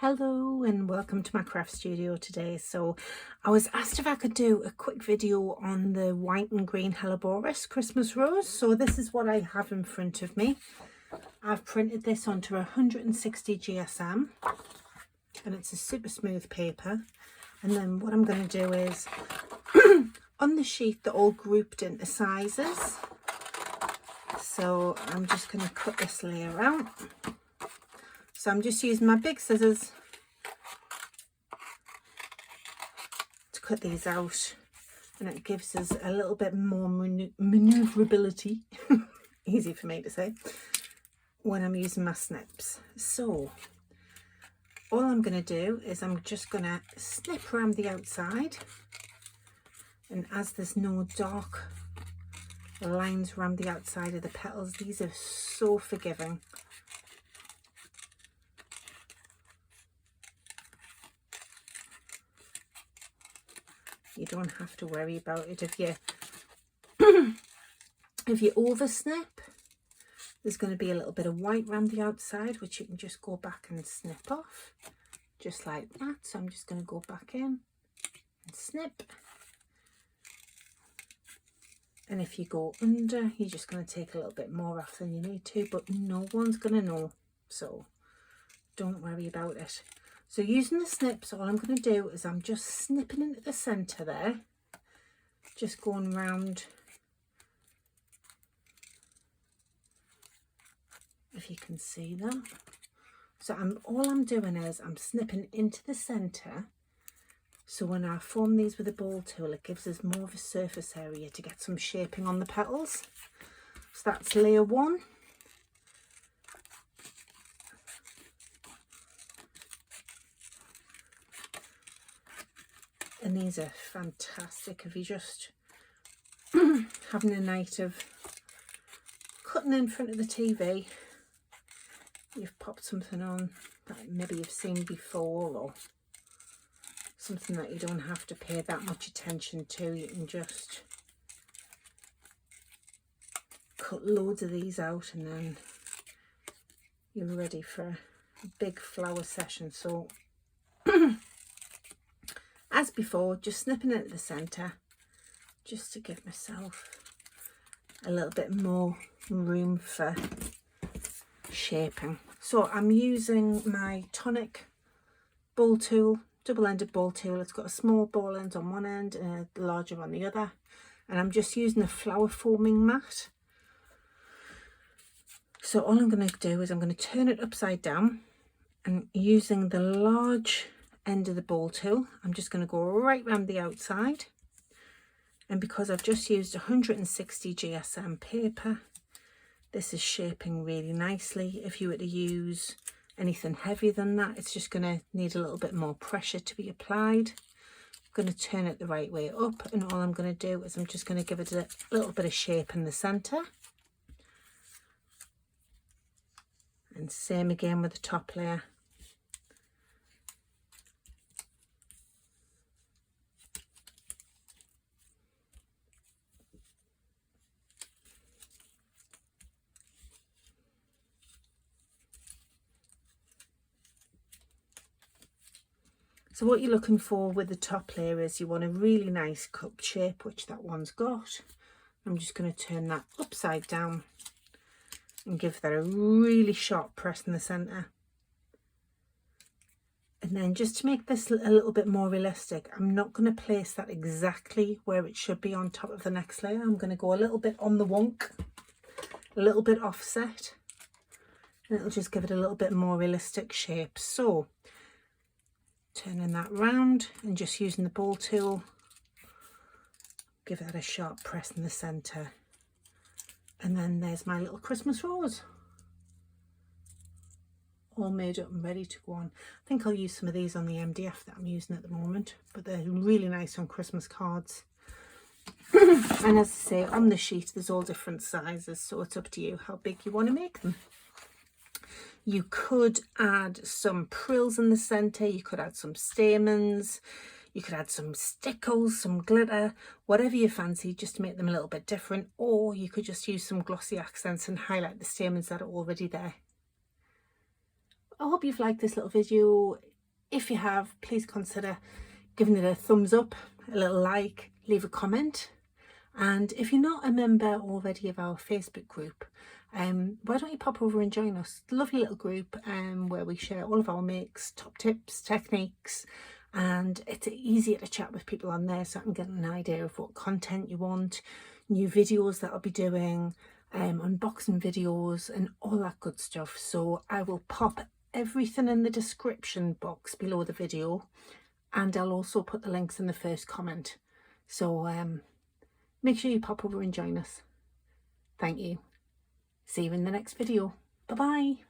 Hello and welcome to my craft studio today. So I was asked if I could do a quick video on the white and green Helleborus Christmas rose. So this is what I have in front of me. I've printed this onto 160 GSM and it's a super smooth paper. And then what I'm going to do is on the sheet they're all grouped into sizes. So I'm just going to cut this layer out. So I'm just using my big scissors to cut these out, and it gives us a little bit more maneuverability, easy for me to say, when I'm using my snips. So all I'm going to do is I'm just going to snip around the outside, and as there's no dark lines around the outside of the petals, these are so forgiving. You don't have to worry about it. If you if you over snip, there's going to be a little bit of white around the outside, which you can just go back and snip off, just like that. So I'm just going to go back in and snip. And if you go under, you're just going to take a little bit more off than you need to, but no one's going to know, so don't worry about it. So using the snips, all I'm going to do is I'm just snipping into the centre there, just going round, if you can see that. So all I'm doing is I'm snipping into the centre, so when I form these with a ball tool, it gives us more of a surface area to get some shaping on the petals. So that's layer one. And these are fantastic if you're just having a night of cutting in front of the TV. You've popped something on that maybe you've seen before, or something that you don't have to pay that much attention to. You can just cut loads of these out and then you're ready for a big flower session. So as before, just snipping into the centre, just to give myself a little bit more room for shaping. So I'm using my tonic ball tool, double-ended ball tool. It's got a small ball end on one end and a larger on the other. And I'm just using a flower forming mat. So all I'm going to do is I'm going to turn it upside down, and using the large end of the ball tool, I'm just going to go right around the outside. And because I've just used 160 GSM paper, this is shaping really nicely. If you were to use anything heavier than that, it's just going to need a little bit more pressure to be applied. I'm going to turn it the right way up, and all I'm going to do is I'm just going to give it a little bit of shape in the centre. And same again with the top layer. So what you're looking for with the top layer is you want a really nice cup shape, which that one's got. I'm just going to turn that upside down and give that a really sharp press in the centre. And then just to make this a little bit more realistic, I'm not going to place that exactly where it should be on top of the next layer. I'm going to go a little bit on the wonk, a little bit offset, and it'll just give it a little bit more realistic shape. So turning that round and just using the ball tool, give that a sharp press in the centre. And then there's my little Christmas rose, all made up and ready to go on. I think I'll use some of these on the MDF that I'm using at the moment, but they're really nice on Christmas cards. And as I say, on the sheet there's all different sizes, so it's up to you how big you want to make them. You could add some frills in the centre, you could add some stamens, you could add some stickles, some glitter, whatever you fancy, just to make them a little bit different. Or you could just use some glossy accents and highlight the stamens that are already there. I hope you've liked this little video. If you have, please consider giving it a thumbs up, a little like, leave a comment. And if you're not a member already of our Facebook group, why don't you pop over and join us? It's a lovely little group where we share all of our makes, top tips, techniques, and it's easier to chat with people on there so I can get an idea of what content you want, new videos that I'll be doing, unboxing videos and all that good stuff. So I will pop everything in the description box below the video, and I'll also put the links in the first comment. So make sure you pop over and join us. Thank you. See you in the next video. Bye bye.